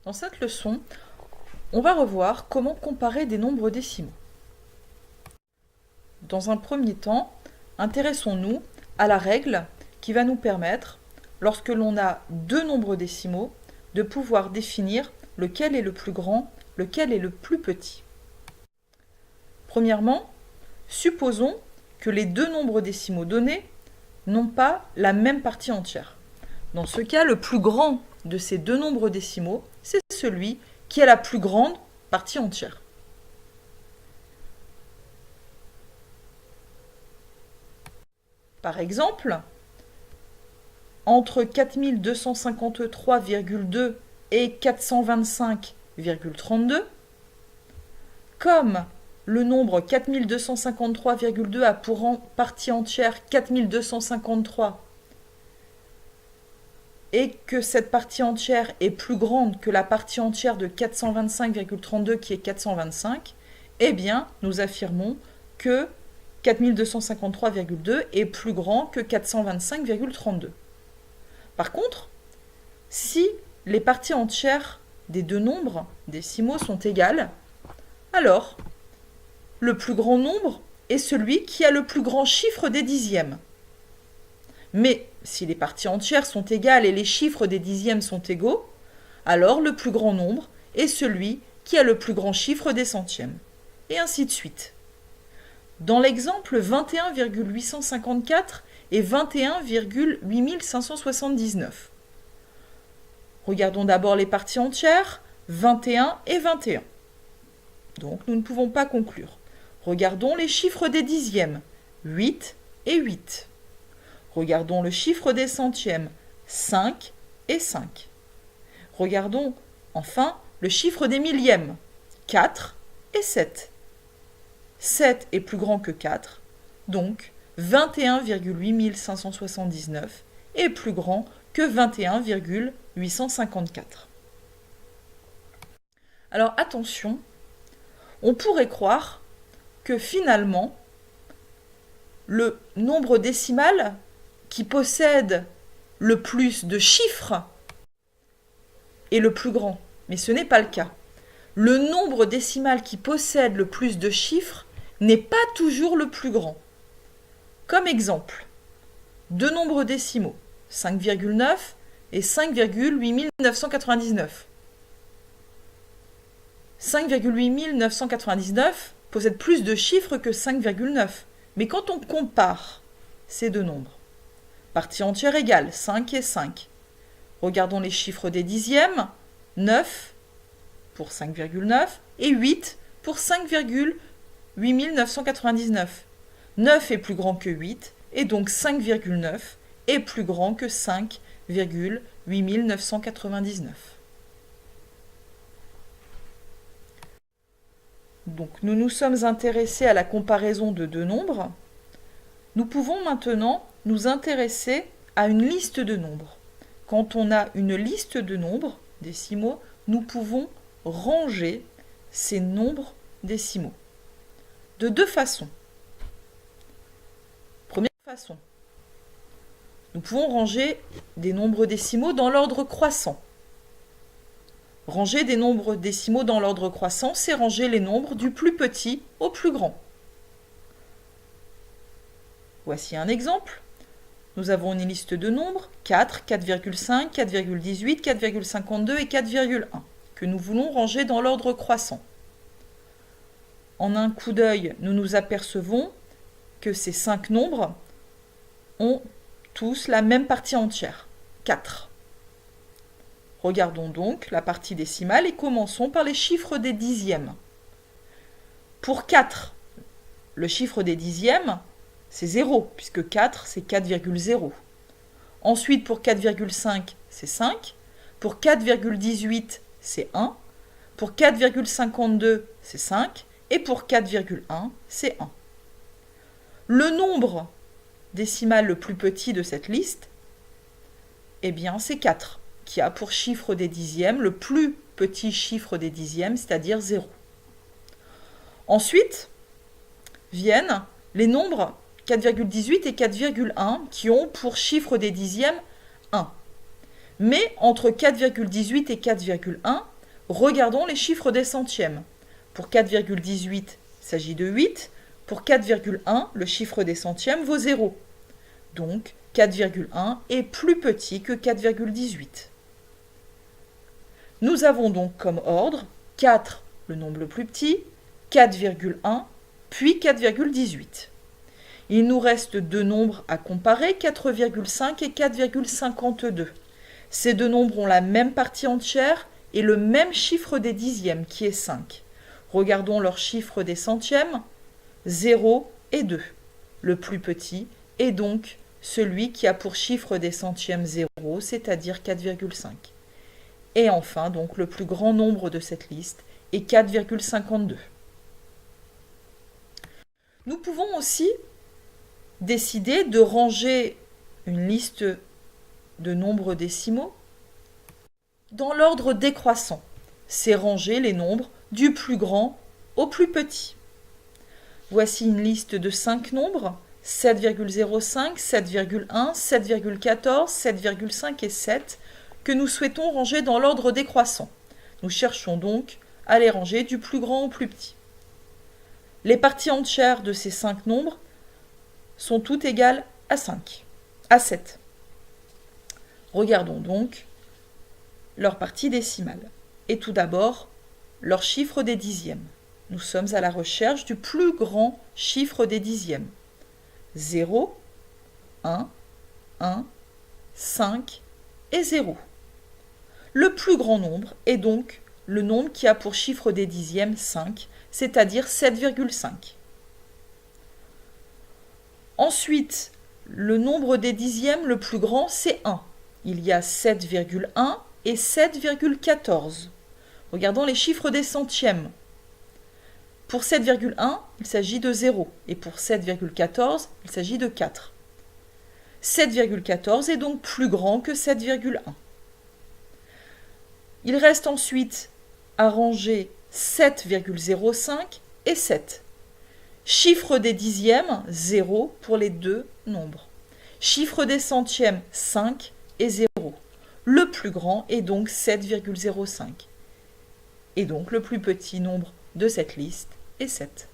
Dans cette leçon, on va revoir comment comparer des nombres décimaux. Dans un premier temps, intéressons-nous à la règle qui va nous permettre, lorsque l'on a deux nombres décimaux, de pouvoir définir lequel est le plus grand, lequel est le plus petit. Premièrement, supposons que les deux nombres décimaux donnés n'ont pas la même partie entière. Dans ce cas, le plus grand de ces deux nombres décimaux, c'est celui qui a la plus grande partie entière. Par exemple, entre 4253,2 et 425,32, comme le nombre 4253,2 a pour partie entière 4253 et que cette partie entière est plus grande que la partie entière de 425,32 qui est 425, eh bien, nous affirmons que 4253,2 est plus grand que 425,32. Par contre, si les parties entières des deux nombres décimaux sont égales, alors le plus grand nombre est celui qui a le plus grand chiffre des dixièmes. Mais si les parties entières sont égales et les chiffres des dixièmes sont égaux, alors le plus grand nombre est celui qui a le plus grand chiffre des centièmes. Et ainsi de suite. Dans l'exemple 21,854 et 21,8579. Regardons d'abord les parties entières, 21 et 21. Donc nous ne pouvons pas conclure. Regardons les chiffres des dixièmes, 8 et 8. Regardons le chiffre des centièmes, 5 et 5. Regardons enfin le chiffre des millièmes, 4 et 7. 7 est plus grand que 4, donc 21,8579 est plus grand que 21,854. Alors attention, on pourrait croire que finalement, le nombre décimal qui possède le plus de chiffres est le plus grand, mais ce n'est pas le cas. Le nombre décimal qui possède le plus de chiffres n'est pas toujours le plus grand. Comme exemple, deux nombres décimaux, 5,9 et 5,8999. 5,8999 possède plus de chiffres que 5,9. Mais quand on compare ces deux nombres, partie entière égale 5 et 5. Regardons les chiffres des dixièmes, 9 pour 5,9 et 8 pour 5,8999. 9 est plus grand que 8 et donc 5,9 est plus grand que 5,8999. Donc nous nous sommes intéressés à la comparaison de deux nombres. Nous pouvons maintenant nous intéresser à une liste de nombres. Quand on a une liste de nombres décimaux, nous pouvons ranger ces nombres décimaux de deux façons. Première façon, nous pouvons ranger des nombres décimaux dans l'ordre croissant. Ranger des nombres décimaux dans l'ordre croissant, c'est ranger les nombres du plus petit au plus grand. Voici un exemple. Nous avons une liste de nombres 4, 4,5, 4,18, 4,52 et 4,1 que nous voulons ranger dans l'ordre croissant. En un coup d'œil, nous nous apercevons que ces 5 nombres ont tous la même partie entière, 4. Regardons donc la partie décimale et commençons par les chiffres des dixièmes. Pour 4, le chiffre des dixièmes, c'est 0, puisque 4, c'est 4,0. Ensuite, pour 4,5, c'est 5. Pour 4,18, c'est 1. Pour 4,52, c'est 5. Et pour 4,1, c'est 1. Le nombre décimal le plus petit de cette liste, eh bien, c'est 4, qui a pour chiffre des dixièmes le plus petit chiffre des dixièmes, c'est-à-dire 0. Ensuite, viennent les nombres 4,18 et 4,1 qui ont pour chiffre des dixièmes 1. Mais entre 4,18 et 4,1, Regardons les chiffres des centièmes. Pour 4,18, il s'agit de 8. Pour 4,1, le chiffre des centièmes vaut 0. Donc, 4,1 est plus petit que 4,18. Nous avons donc comme ordre 4, le nombre le plus petit, 4,1, puis 4,18. Il nous reste deux nombres à comparer, 4,5 et 4,52. Ces deux nombres ont la même partie entière et le même chiffre des dixièmes qui est 5. Regardons leurs chiffres des centièmes, 0 et 2. Le plus petit est donc celui qui a pour chiffre des centièmes 0, c'est-à-dire 4,5. Et enfin, donc, le plus grand nombre de cette liste est 4,52. Nous pouvons aussi décider de ranger une liste de nombres décimaux dans l'ordre décroissant. C'est ranger les nombres du plus grand au plus petit. Voici une liste de 5 nombres, 7,05, 7,1, 7,14, 7,5 et 7, que nous souhaitons ranger dans l'ordre décroissant. Nous cherchons donc à les ranger du plus grand au plus petit. Les parties entières de ces 5 nombres sont toutes égales à 7. Regardons donc leurs parties décimales. Et tout d'abord, leur chiffre des dixièmes. Nous sommes à la recherche du plus grand chiffre des dixièmes. 0, 1, 5 et 0. Le plus grand nombre est donc le nombre qui a pour chiffre des dixièmes 5, c'est-à-dire 7,5. Ensuite, le nombre des dixièmes le plus grand, c'est 1. Il y a 7,1 et 7,14. Regardons les chiffres des centièmes. Pour 7,1, il s'agit de 0, et pour 7,14, il s'agit de 4. 7,14 est donc plus grand que 7,1. Il reste ensuite à ranger 7,05 et 7. Chiffre des dixièmes, 0 pour les deux nombres. Chiffre des centièmes, 5 et 0. Le plus grand est donc 7,05. Et donc le plus petit nombre de cette liste est 7.